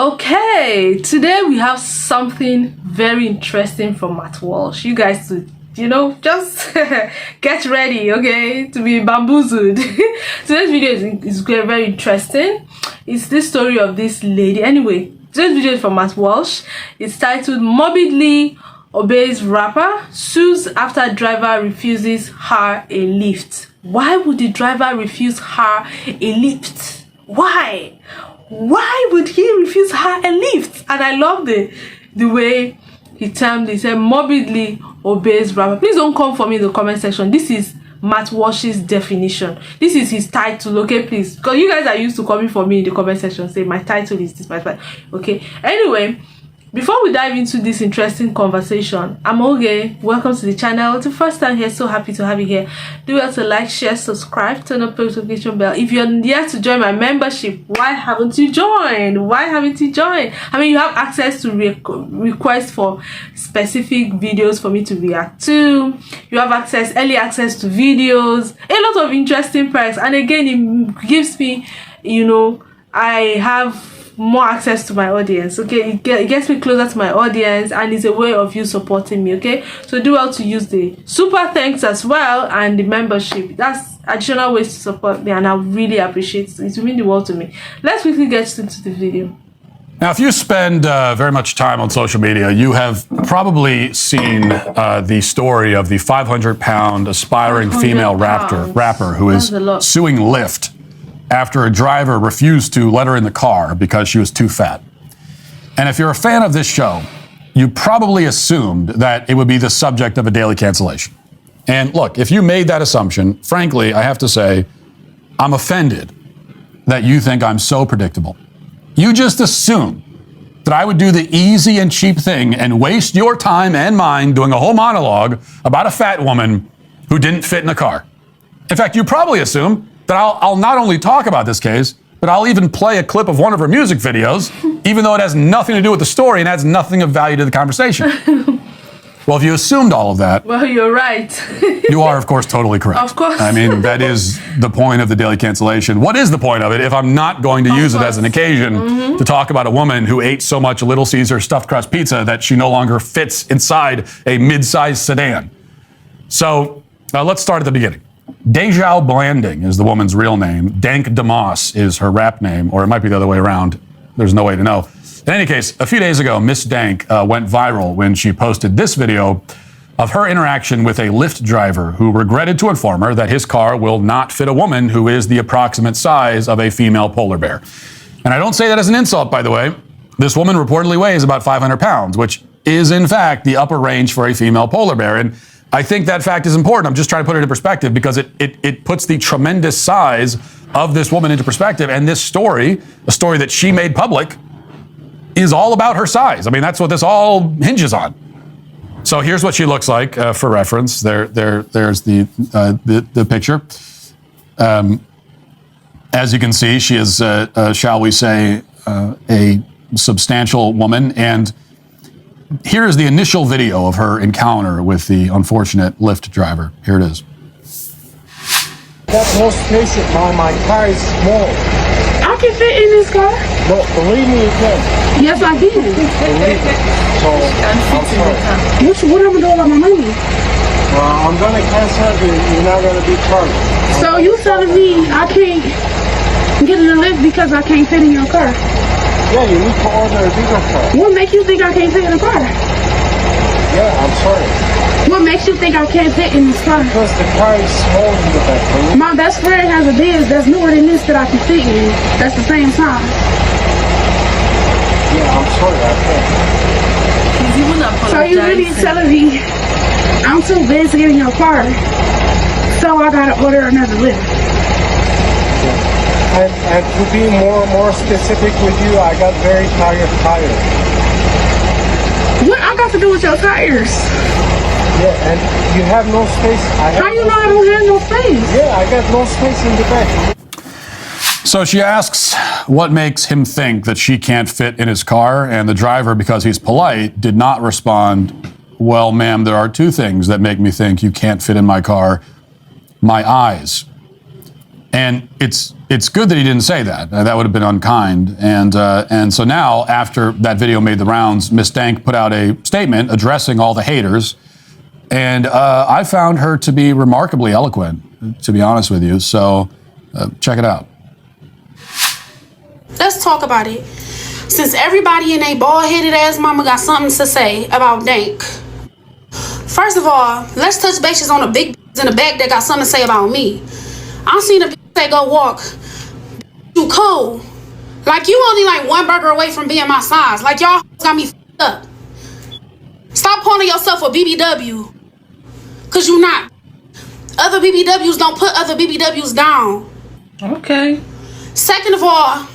Okay, today we have something very interesting from Matt Walsh. You guys should, just get ready, okay, to be bamboozled. Today's video is very interesting. It's the story of this lady. Anyway, today's video is from Matt Walsh. It's titled Morbidly Obese Rapper Sues After Driver Refuses Her a Lift. Why would the driver refuse her a lift? Why would he refuse her a lift? And I love the way he termed it. He said morbidly obese rapper. Please don't come for me in the comment section. This is Matt Walsh's definition. This is his title, okay? Please, because you guys are used to coming for me in the comment section, say my title is this, okay? Anyway, before we dive into this interesting conversation, I'm Oge. Welcome to the channel. It's the first time here, so happy to have you here. Do well to like, share, subscribe, turn on the notification bell. If you're yet to join my membership, why haven't you joined? I mean, you have access to requests for specific videos for me to react to. You have early access to videos, a lot of interesting perks, and again, it gives me, I have more access to my audience, okay? It gets me closer to my audience, and it's a way of you supporting me, okay? So do well to use the super thanks as well and the membership. That's additional ways to support me, and I really appreciate it. It will mean the world to me. Let's quickly get into the video. Now, if you spend very much time on social media, you have probably seen the story of the 500-pound aspiring female rapper who is suing Lyft after a driver refused to let her in the car because she was too fat. And if you're a fan of this show, you probably assumed that it would be the subject of a daily cancellation. And look, if you made that assumption, frankly, I have to say, I'm offended that you think I'm so predictable. You just assume that I would do the easy and cheap thing and waste your time and mine doing a whole monologue about a fat woman who didn't fit in a car. In fact, you probably assume that I'll not only talk about this case, but I'll even play a clip of one of her music videos, even though it has nothing to do with the story and adds nothing of value to the conversation. Well, if you assumed all of that... Well, you're right. You are, of course, totally correct. Of course. I mean, that is the point of the daily cancellation. What is the point of it if I'm not going to use it as an occasion to talk about a woman who ate so much Little Caesar stuffed crust pizza that she no longer fits inside a mid-sized sedan? So let's start at the beginning. Dejau Blanding is the woman's real name. Dank DeMoss is her rap name, or it might be the other way around. There's no way to know. In any case, a few days ago, Miss Dank went viral when she posted this video of her interaction with a Lyft driver who regretted to inform her that his car will not fit a woman who is the approximate size of a female polar bear. And I don't say that as an insult, by the way. This woman reportedly weighs about 500 pounds, which is, in fact, the upper range for a female polar bear. And I think that fact is important. I'm just trying to put it in perspective because it puts the tremendous size of this woman into perspective. And this story, a story that she made public, is all about her size. I mean, that's what this all hinges on. So here's what she looks like for reference. There's the picture. As you can see, she is, shall we say, a substantial woman. And here is the initial video of her encounter with the unfortunate Lyft driver. Here it is. That's no space in my car is small. I can fit in this car. No, believe me, you can. Yes, I can. Believe me. So, I'm sorry. What am I doing with my money? I'm going to cancel it. You're not going to be charged. So you telling me I can't get in the Lyft because I can't fit in your car? Yeah, you need to order a bigger car. What makes you think I can't fit in the car? Yeah, I'm sorry. What makes you think I can't fit in this car? Because the car is small in the back. My best friend has a Benz that's newer than this that I can fit in. That's the same time. Yeah, I'm sorry, I can't. He's even apologizing. So you really telling me I'm too big to get in your car, so I gotta order another Lyft? And to be more specific with you, I got very tired tires. What I got to do with your tires? Yeah, and you have no space. How you know I don't have no space? Yeah, I got no space in the back. So she asks what makes him think that she can't fit in his car, and the driver, because he's polite, did not respond, well, ma'am, there are two things that make me think you can't fit in my car. My eyes. And it's good that he didn't say that. That would have been unkind. And so now, after that video made the rounds, Miss Dank put out a statement addressing all the haters. And I found her to be remarkably eloquent, to be honest with you. So check it out. Let's talk about it. Since everybody in a bald-headed ass mama got something to say about Dank. First of all, let's touch bases on the big in the back that got something to say about me. I seen a bitch say go walk. You cool. Like you only like one burger away from being my size. Like y'all got me f***ed up. Stop calling yourself a BBW. Cause you not. Other BBWs don't put other BBWs down. Okay. Second of all,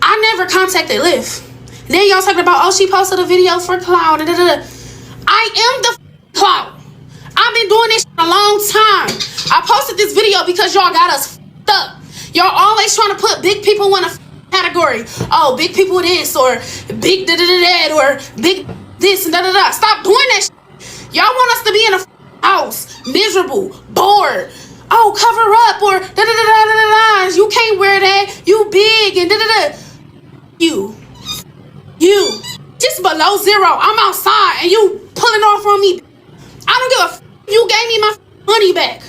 I never contacted Lyft. Then y'all talking about, oh, she posted a video for clout. I am the clout. I've been doing this a long time. I posted this video because y'all got us f***ed up. Y'all always trying to put big people in a category. Oh, big people this or big da-da-da-da or big this and da-da-da. Stop doing that shit. Y'all want us to be in a house, miserable, bored. Oh, cover up or da-da-da-da-da-da. You can't wear that. You big and da-da-da. You. Just below zero. I'm outside and you pulling off on me. I don't give a f***. You gave me my money back.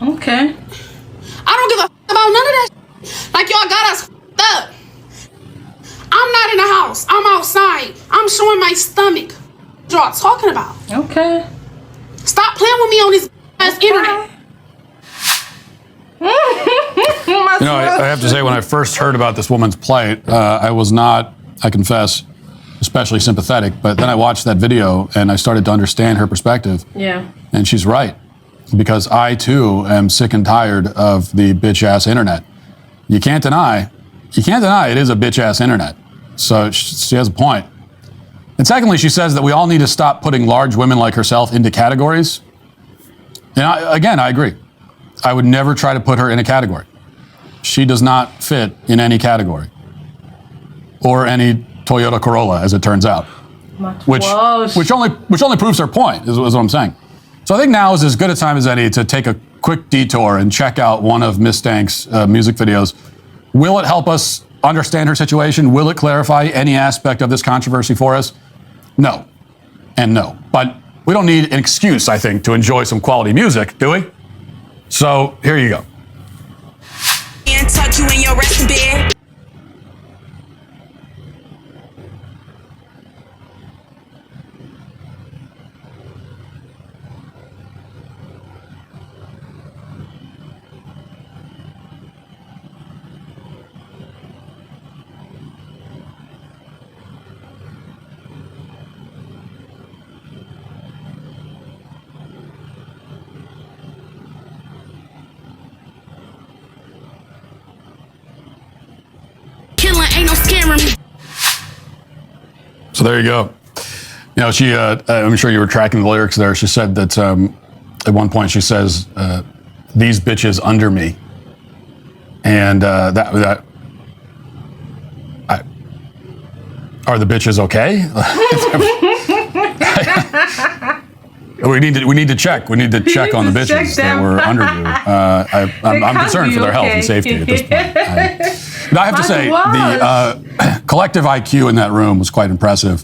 Okay. I don't give a f*** about none of that shit. Like y'all got us f***ed up. I'm not in the house. I'm outside. I'm showing my stomach. What y'all talking about? Okay. Stop playing with me on this ass internet. You know, I have to say, when I first heard about this woman's plight, I was not, I confess, especially sympathetic. But then I watched that video and I started to understand her perspective. Yeah. And she's right, because I too am sick and tired of the bitch ass internet. You can't deny it is a bitch ass internet. So she has a point. And secondly, she says that we all need to stop putting large women like herself into categories. And again, I agree. I would never try to put her in a category. She does not fit in any category. Or any Toyota Corolla, as it turns out. Which only proves her point, is what I'm saying. So I think now is as good a time as any to take a quick detour and check out one of Miss Dank's music videos. Will it help us understand her situation? Will it clarify any aspect of this controversy for us? No. And no. But we don't need an excuse, I think, to enjoy some quality music, do we? So here you go. And tuck you in your resting bed. Ain't no scaring me. So there you go. You know, she, I'm sure you were tracking the lyrics there. She said that at one point she says, these bitches under me. And are the bitches okay? We need to check. We need to check on the bitches that were under you. I'm concerned for their health and safety at this point. But I have to say, the collective IQ in that room was quite impressive.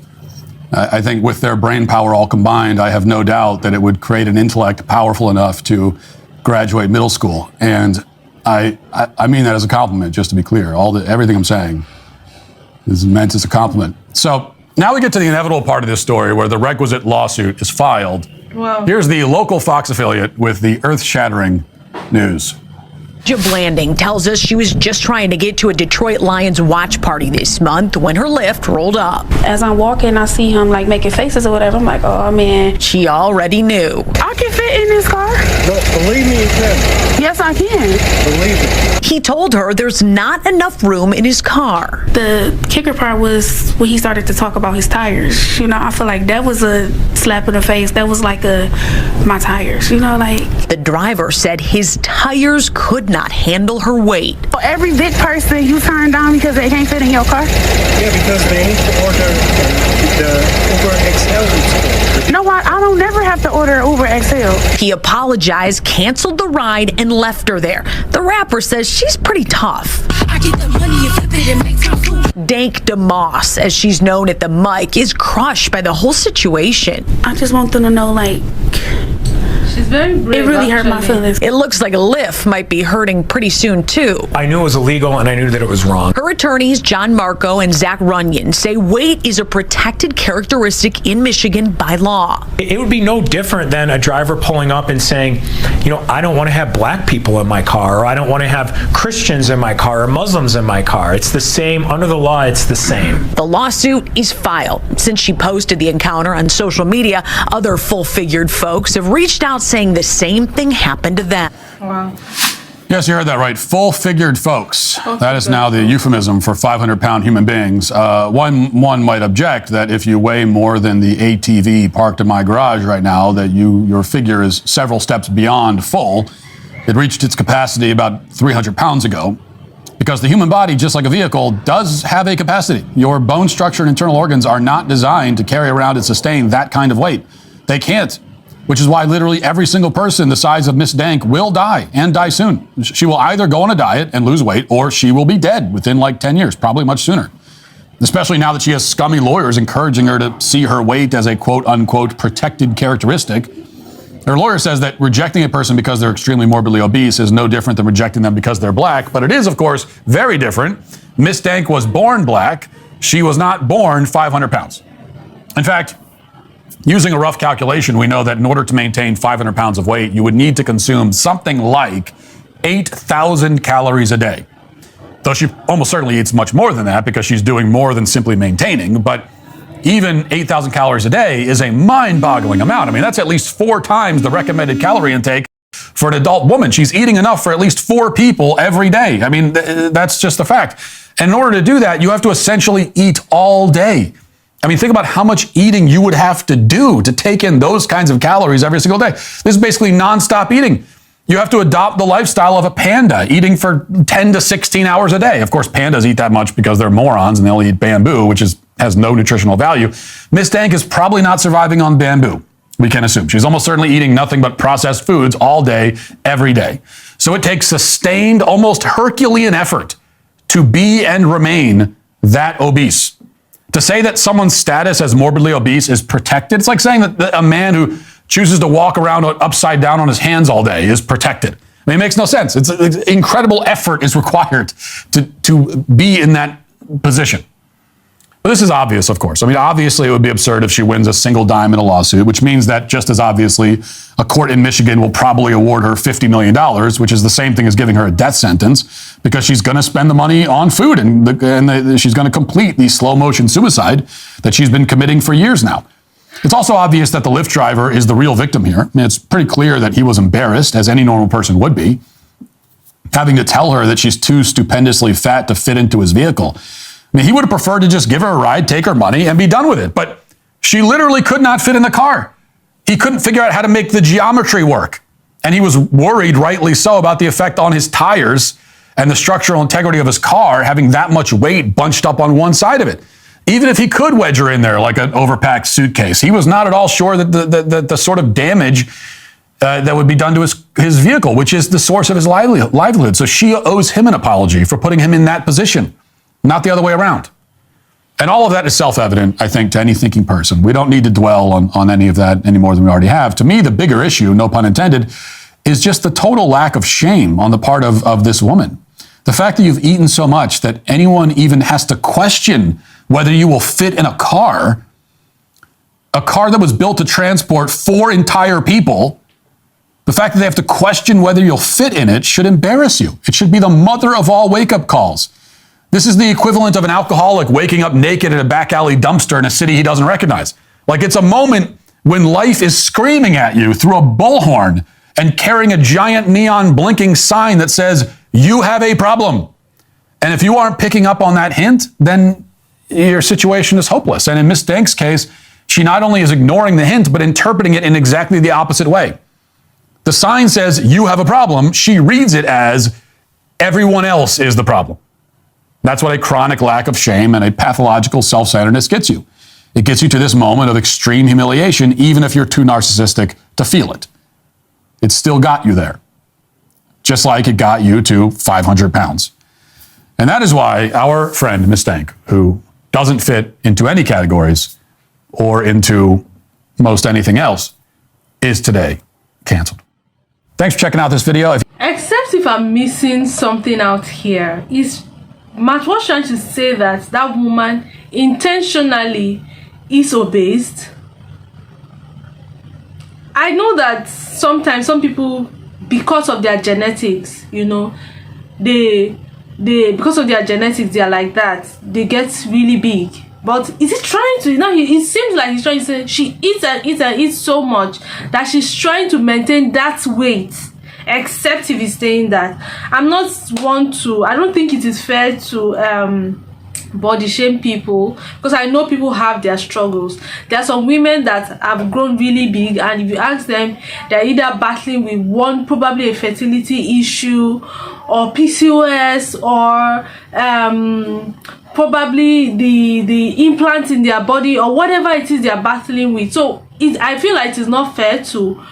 I think with their brain power all combined, I have no doubt that it would create an intellect powerful enough to graduate middle school. And I mean that as a compliment, just to be clear. Everything I'm saying is meant as a compliment. So now we get to the inevitable part of this story where the requisite lawsuit is filed. Wow. Here's the local Fox affiliate with the earth-shattering news. Blanding tells us she was just trying to get to a Detroit Lions watch party this month when her Lyft rolled up. As I'm walking, I see him like making faces or whatever. I'm like, oh man. She already knew. I can fit in this car. No, believe me, you can. Yes, I can. Believe it. He told her there's not enough room in his car. The kicker part was when he started to talk about his tires. You know, I feel like that was a slap in the face. That was like my tires, you know, like. The driver said his tires could not handle her weight. For every big person you turn down because they can't fit in your car? Yeah, because they need to order the Uber XL. No, I don't never have to order Uber XL. He apologized, canceled the ride, and left her there. The rapper says she's pretty tough. I get the money and flip it and make time food. Dank DeMoss, as she's known at the mic, is crushed by the whole situation. I just want them to know, like, She's very brave. it really hurt my actually. feelings. It looks like Lyft might be hurting pretty soon, too. I knew it was illegal and I knew that it was wrong. Her attorneys, John Marco and Zach Runyon, say weight is a protected characteristic in Michigan by law. It would be no different than a driver pulling up and saying, you know, I don't want to have black people in my car, or I don't want to have Christians in my car or Muslims in my car. It's the same. Under the law, it's the same. The lawsuit is filed. Since she posted the encounter on social media, other full-figured folks have reached out saying the same thing happened to them. Wow. Yes, you heard that right. Full-figured folks. That is now the euphemism for 500-pound human beings. One might object that if you weigh more than the ATV parked in my garage right now, that your figure is several steps beyond full. It reached its capacity about 300 pounds ago. Because the human body, just like a vehicle, does have a capacity. Your bone structure and internal organs are not designed to carry around and sustain that kind of weight. They can't. Which is why literally every single person the size of Miss Dank will die, and die soon. She will either go on a diet and lose weight, or she will be dead within like 10 years, probably much sooner. Especially now that she has scummy lawyers encouraging her to see her weight as a quote-unquote protected characteristic. Her lawyer says that rejecting a person because they're extremely morbidly obese is no different than rejecting them because they're black, but it is, of course, very different. Miss Dank was born black. She was not born 500 pounds. In fact, using a rough calculation, we know that in order to maintain 500 pounds of weight, you would need to consume something like 8,000 calories a day. Though she almost certainly eats much more than that because she's doing more than simply maintaining. But even 8,000 calories a day is a mind-boggling amount. I mean, that's at least 4 times the recommended calorie intake for an adult woman. She's eating enough for at least 4 people every day. I mean, that's just a fact. And in order to do that, you have to essentially eat all day. I mean, think about how much eating you would have to do to take in those kinds of calories every single day. This is basically nonstop eating. You have to adopt the lifestyle of a panda, eating for 10 to 16 hours a day. Of course, pandas eat that much because they're morons and they'll eat bamboo, which has no nutritional value. Miss Dank is probably not surviving on bamboo, we can assume. She's almost certainly eating nothing but processed foods all day, every day. So it takes sustained, almost Herculean effort to be and remain that obese. To say that someone's status as morbidly obese is protected, it's like saying that a man who chooses to walk around upside down on his hands all day is protected. I mean, it makes no sense. It's incredible effort is required to be in that position. But this is obvious, of course. I mean, obviously, it would be absurd if she wins a single dime in a lawsuit, which means that just as obviously, a court in Michigan will probably award her $50 million, which is the same thing as giving her a death sentence, because she's going to spend the money on food and she's going to complete the slow motion suicide that she's been committing for years now. It's also obvious that the Lyft driver is the real victim here. I mean, it's pretty clear that he was embarrassed, as any normal person would be, having to tell her that she's too stupendously fat to fit into his vehicle. I mean, he would have preferred to just give her a ride, take her money, and be done with it. But she literally could not fit in the car. He couldn't figure out how to make the geometry work. And he was worried, rightly so, about the effect on his tires and the structural integrity of his car having that much weight bunched up on one side of it. Even if he could wedge her in there like an overpacked suitcase, he was not at all sure that the sort of damage that would be done to his vehicle, which is the source of his livelihood. So she owes him an apology for putting him in that position, not the other way around. And all of that is self-evident, I think, to any thinking person. We don't need to dwell on any of that any more than we already have. To me, the bigger issue, no pun intended, is just the total lack of shame on the part of this woman. The fact that you've eaten so much that anyone even has to question whether you will fit in a car that was built to transport 4 entire people, the fact that they have to question whether you'll fit in it should embarrass you. It should be the mother of all wake-up calls. This is the equivalent of an alcoholic waking up naked in a back alley dumpster in a city he doesn't recognize. Like, it's a moment when life is screaming at you through a bullhorn and carrying a giant neon blinking sign that says, you have a problem. And if you aren't picking up on that hint, then your situation is hopeless. And in Miss Dank's case, she not only is ignoring the hint, but interpreting it in exactly the opposite way. The sign says, you have a problem. She reads it as, everyone else is the problem. That's what a chronic lack of shame and a pathological self-centeredness gets you. It gets you to this moment of extreme humiliation, even if you're too narcissistic to feel it. It still got you there, just like it got you to 500 pounds. And that is why our friend, Miss Stank, who doesn't fit into any categories or into most anything else, is today canceled. Thanks for checking out this video. Except if I'm missing something out here, is Matt Walsh trying to say that that woman intentionally is obese? I know that sometimes some people, because of their genetics, you know, they because of their genetics, they are like that. They get really big. But is he trying to, it seems like he's trying to say she eats and eats and eats so much that she's trying to maintain that weight. Except if he's saying that. I don't think it is fair to body shame people, because I know people have their struggles. There are some women that have grown really big, and if you ask them, they're either battling with probably a fertility issue or PCOS or probably the implants in their body or whatever it is they're battling with. So I feel like it is not fair to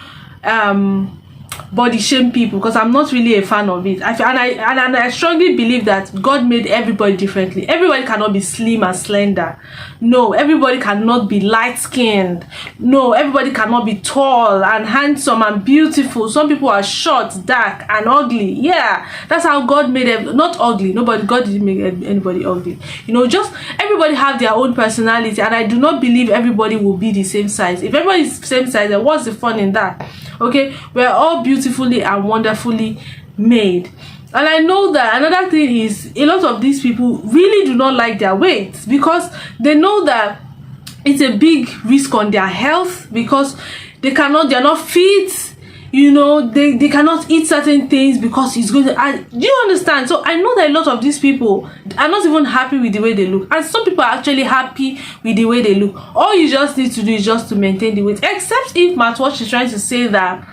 body shame people, because I'm not really a fan of it. I strongly believe that God made everybody differently. Everybody cannot be slim and slender. No, everybody cannot be light skinned. No, everybody cannot be tall and handsome and beautiful. Some people are short, dark and ugly. Yeah, that's how God made them. Not ugly. God didn't make anybody ugly. You know, just everybody have their own personality, and I do not believe everybody will be the same size. If everybody is the same size, then what's the fun in that? Okay, we're all beautifully and wonderfully made. And I know that another thing is, a lot of these people really do not like their weight, because they know that it's a big risk on their health, because they're not fit. You know, they cannot eat certain things because it's going to do you understand? So I know that a lot of these people are not even happy with the way they look, and some people are actually happy with the way they look. All you just need to do is just to maintain the weight. Except if Matt Walsh is trying to say that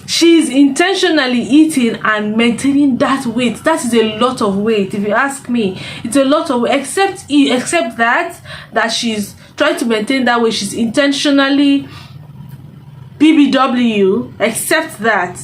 she's intentionally eating and maintaining that weight. That is a lot of weight, if you ask me. It's a lot of weight. Except that she's trying to maintain that weight, she's intentionally BBW, except that,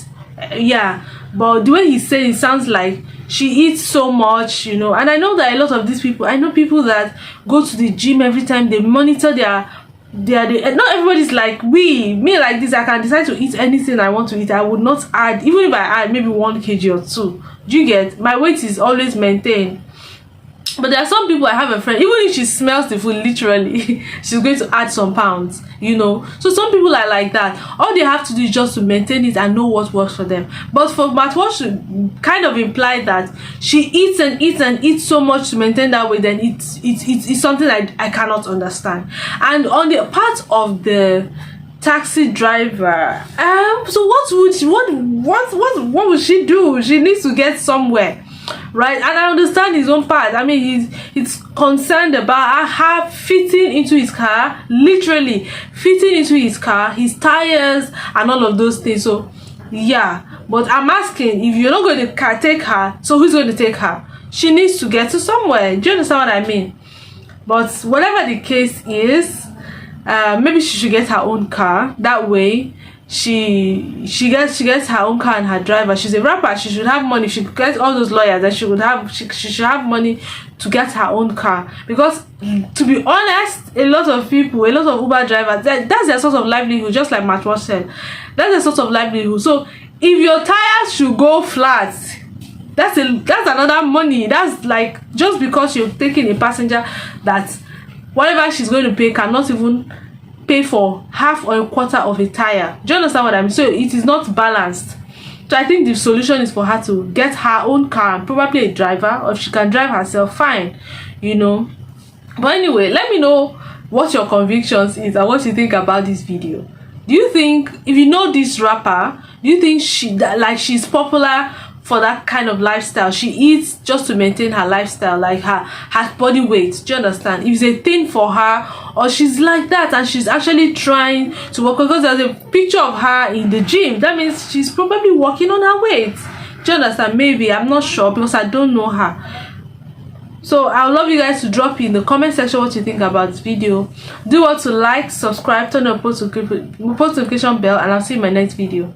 yeah. But the way he said it sounds like she eats so much, you know. And I know that a lot of these people, I know people that go to the gym every time. They monitor their not everybody's like me like this. I can decide to eat anything I want to eat. I would not add, even if I add maybe 1 kg or 2. Do you get? My weight is always maintained. But there are some people, I have a friend, even if she smells the food, literally, she's going to add some pounds, you know. So some people are like that. All they have to do is just to maintain it and know what works for them. But for Matt Walsh to kind of imply that she eats and eats and eats so much to maintain that way, then it's something I cannot understand. And on the part of the taxi driver, so what would she do? She needs to get somewhere, right? And I understand his own part. I mean, he's concerned about her fitting into his car, literally fitting into his car, his tires and all of those things. So yeah, but I'm asking, if you're not going to take her, so who's going to take her? She needs to get to somewhere. Do you understand what I mean? But whatever the case is, maybe she should get her own car. That way she gets her own car and her driver. She's a rapper. She should have money. She gets all those lawyers, and she should have money to get her own car. Because to be honest, a lot of people, a lot of Uber drivers, that's their source of livelihood. Just like Matt Walsh said, that's their source of livelihood. So if your tires should go flat, that's another money. That's like, just because you're taking a passenger that whatever she's going to pay cannot even pay for half or a quarter of a tire. Do you understand what I mean? So it is not balanced. So I think the solution is for her to get her own car, probably a driver, or if she can drive herself, fine, you know. But anyway, let me know what your convictions is and what you think about this video. Do you think, if you know this rapper, do you think she's popular for that kind of lifestyle? She eats just to maintain her lifestyle, like her body weight. Do you understand? If it's a thing for her, or she's like that and she's actually trying to work, because there's a picture of her in the gym, that means she's probably working on her weight. Do you understand? Maybe, I'm not sure, because I don't know her. So I would love you guys to drop in the comment section what you think about this video. Do want to like, subscribe, turn on post notification bell, and I'll see you in my next video.